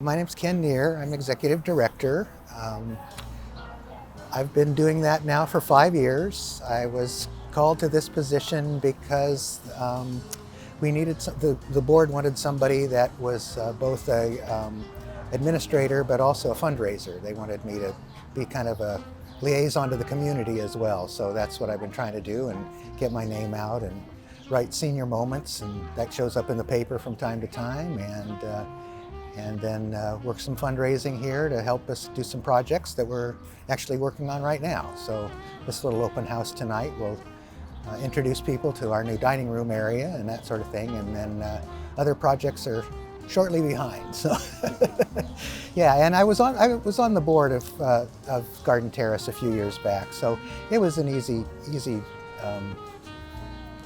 My name's Ken Neer. I'm Executive Director. I've been doing that now for 5 years. I was called to this position because we needed the board wanted somebody that was both a administrator but also a fundraiser. They wanted me to be kind of a liaison to the community as well. So that's what I've been trying to do and get my name out and write senior moments, and that shows up in the paper from time to time, and then work some fundraising here to help us do some projects that we're actually working on right now. So this little open house tonight will introduce people to our new dining room area and that sort of thing, and then other projects are shortly behind. So yeah, and I was on the board of Garden Terrace a few years back, so it was an easy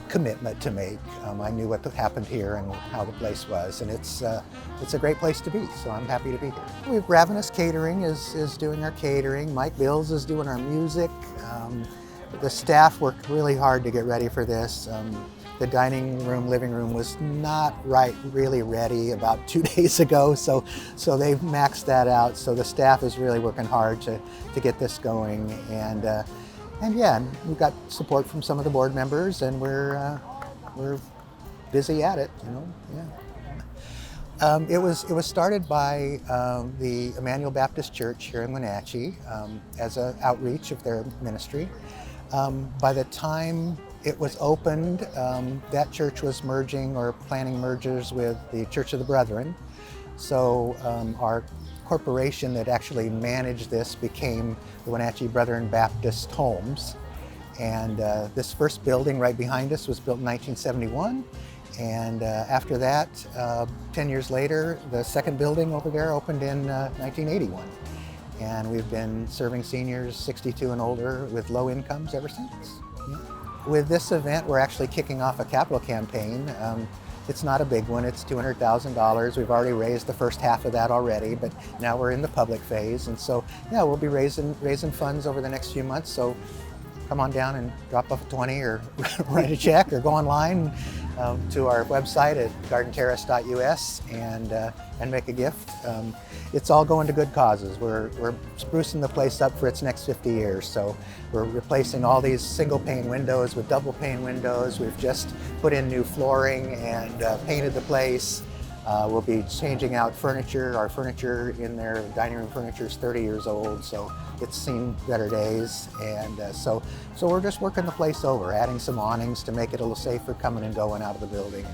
commitment to make. I knew what happened here and how the place was, and it's a great place to be, so I'm happy to be here. Ravenous Catering is doing our catering. Mike Bills is doing our music. The staff worked really hard to get ready for this. The dining room, living room was not really ready about 2 days ago, so they've maxed that out. So the staff is really working hard to get this going, and yeah, we've got support from some of the board members, and we're busy at it, you know. Yeah. It was started by the Emmanuel Baptist Church here in Wenatchee as an outreach of their ministry. By the time it was opened, that church was merging or planning mergers with the Church of the Brethren. So our corporation that actually managed this became the Wenatchee Brethren Baptist Homes. And this first building right behind us was built in 1971. And after that, 10 years later, the second building over there opened in 1981. And we've been serving seniors 62 and older with low incomes ever since. Yeah. With this event, we're actually kicking off a capital campaign. It's not a big one, it's $200,000. We've already raised the first half of that already, but now we're in the public phase. And so, yeah, we'll be raising funds over the next few months. So come on down and drop off a 20 or write a check or go online to our website at gardenterrace.us and make a gift. It's all going to good causes. We're sprucing the place up for its next 50 years. So we're replacing all these single pane windows with double pane windows. We've just put in new flooring and painted the place. We'll be changing out furniture. Our furniture in there, dining room furniture, is 30 years old, so it's seen better days. And so we're just working the place over, adding some awnings to make it a little safer coming and going out of the building.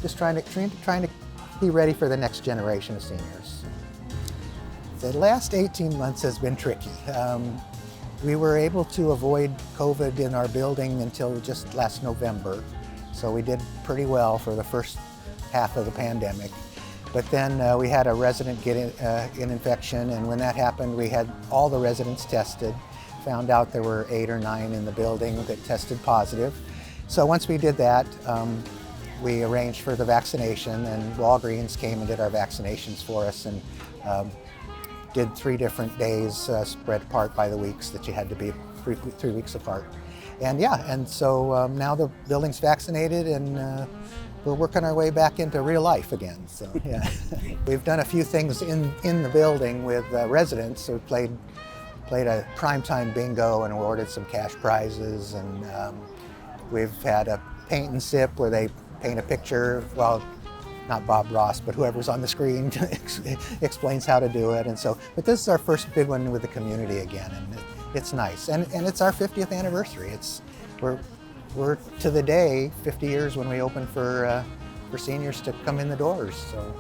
Just trying to be ready for the next generation of seniors. The last 18 months has been tricky. We were able to avoid COVID in our building until just last November, so we did pretty well for the first half of the pandemic. But then we had a resident get an infection, and when that happened, we had all the residents tested, found out there were 8 or 9 in the building that tested positive. So once we did that, we arranged for the vaccination, and Walgreens came and did our vaccinations for us, and did 3 different days spread apart by the weeks that you had to be 3 weeks apart. And yeah, and so now the building's vaccinated, and we're working our way back into real life again. So yeah, we've done a few things in the building with residents. So we played a primetime bingo and awarded some cash prizes, and we've had a paint and sip where they paint a picture. Well, not Bob Ross, but whoever's on the screen explains how to do it. And so, but this is our first big one with the community again, and it's nice. And it's our 50th anniversary. We're to the day 50 years when we open for seniors to come in the doors. So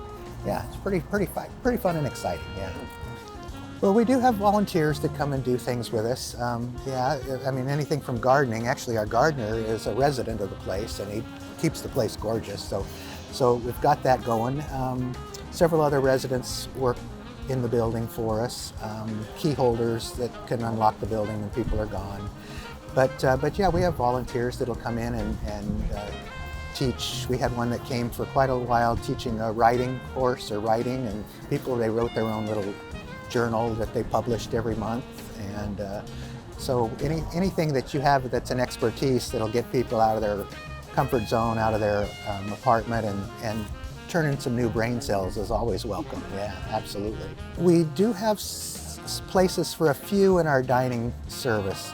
yeah, it's pretty fun and exciting. Yeah. Well, we do have volunteers that come and do things with us. Yeah, I mean, anything from gardening. Actually, our gardener is a resident of the place, and he keeps the place gorgeous. So we've got that going. Several other residents work in the building for us. Key holders that can unlock the building when people are gone. But yeah, we have volunteers that'll come in and teach. We had one that came for quite a while teaching a writing course or writing, and they wrote their own little journal that they published every month. And so anything that you have that's an expertise that'll get people out of their comfort zone, out of their apartment, and turning some new brain cells is always welcome. Yeah, absolutely. We do have places for a few in our dining service.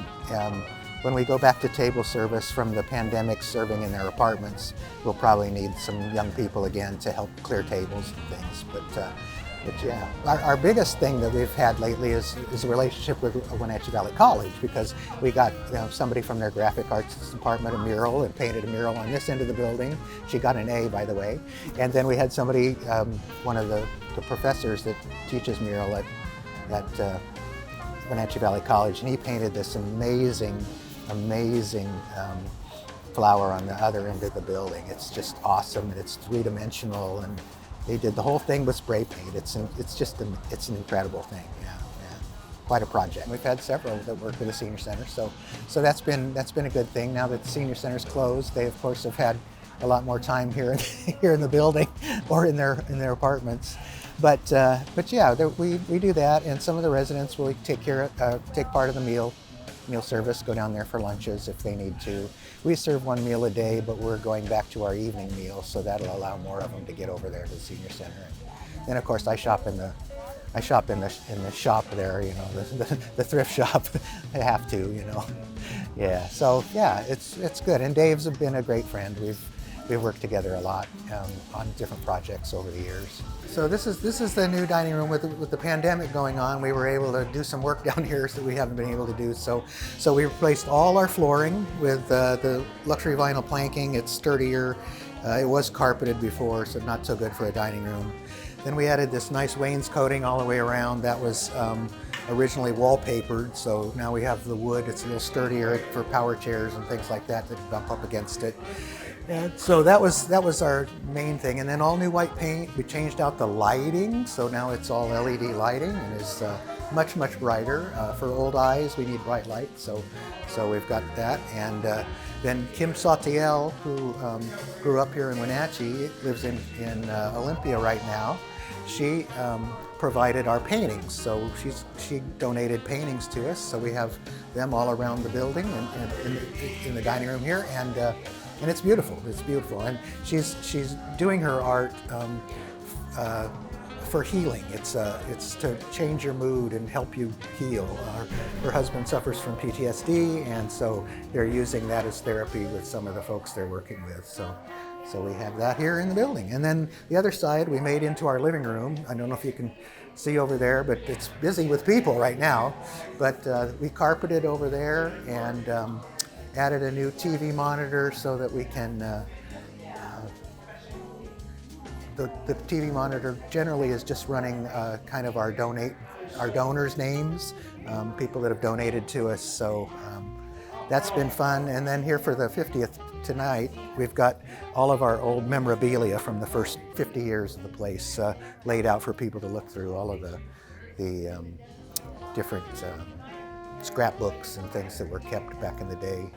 When we go back to table service from the pandemic serving in their apartments, we'll probably need some young people again to help clear tables and things. But yeah, our biggest thing that we've had lately is a relationship with Wenatchee Valley College, because we got somebody from their graphic arts department a mural and painted a mural on this end of the building. She got an A, by the way. And then we had somebody, one of the professors that teaches mural at Wenatchee Valley College, and he painted this amazing flower on the other end of the building. It's just awesome, and it's three-dimensional, and they did the whole thing with spray paint. It's an incredible thing. Yeah, quite a project. We've had several that work with the senior center, so that's been a good thing. Now that the senior center's closed, they of course have had a lot more time here in the building or in their apartments. But yeah, we do that, and some of the residents will take part of the meal service, go down there for lunches if they need to. We serve one meal a day, but we're going back to our evening meal, so that'll allow more of them to get over there to the senior center. And then of course I shop in the shop there, you know, the thrift shop. I have to, you know. Yeah, so yeah, it's good. And Dave's been a great friend. We've worked together a lot on different projects over the years. So this is the new dining room. With the pandemic going on, we were able to do some work down here that we haven't been able to do. So we replaced all our flooring with the luxury vinyl planking. It's sturdier. It was carpeted before, so not so good for a dining room. Then we added this nice wainscoting all the way around. That was originally wallpapered, so now we have the wood. It's a little sturdier for power chairs and things like that bump up against it. And so that was our main thing. And then all new white paint. We changed out the lighting, so now it's all LED lighting and is much brighter. For old eyes, we need bright light, so we've got that. And then Kim Sautiel, who grew up here in Wenatchee, lives in Olympia right now. She provided our paintings, so she donated paintings to us. So we have them all around the building and in the dining room here, and it's beautiful. It's beautiful, and she's doing her art for healing. It's to change your mood and help you heal. Her husband suffers from PTSD, and so they're using that as therapy with some of the folks they're working with. So we have that here in the building. And then the other side we made into our living room. I don't know if you can see over there, but it's busy with people right now. But we carpeted over there and added a new TV monitor so that we can, the TV monitor generally is just running kind of our donors' names, people that have donated to us. So that's been fun. And then here for the 50th tonight, we've got all of our old memorabilia from the first 50 years of the place laid out for people to look through, all of the different scrapbooks and things that were kept back in the day.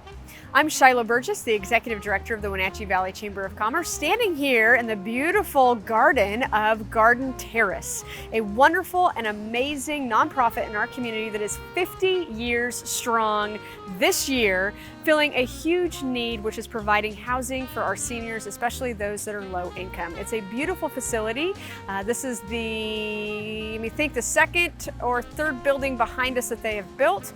I'm Shiloh Burgess, the Executive Director of the Wenatchee Valley Chamber of Commerce, standing here in the beautiful garden of Garden Terrace, a wonderful and amazing nonprofit in our community that is 50 years strong this year, filling a huge need, which is providing housing for our seniors, especially those that are low income. It's a beautiful facility. This is the second or third building behind us that they have built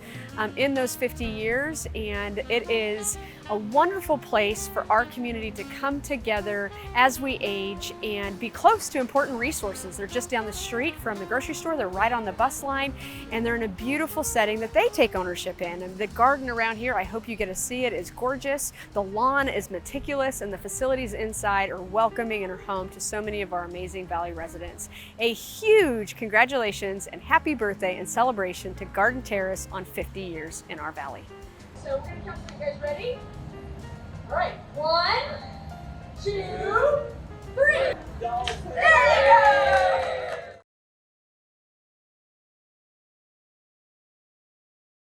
in those 50 years, and it is a wonderful place for our community to come together as we age and be close to important resources. They're just down the street from the grocery store, they're right on the bus line, and they're in a beautiful setting that they take ownership in. And the garden around here, I hope you get to see it, is gorgeous. The lawn is meticulous, and the facilities inside are welcoming and are home to so many of our amazing Valley residents. A huge congratulations and happy birthday and celebration to Garden Terrace on 50 years in our Valley. So we're gonna count. You guys ready? All right, 1, 2,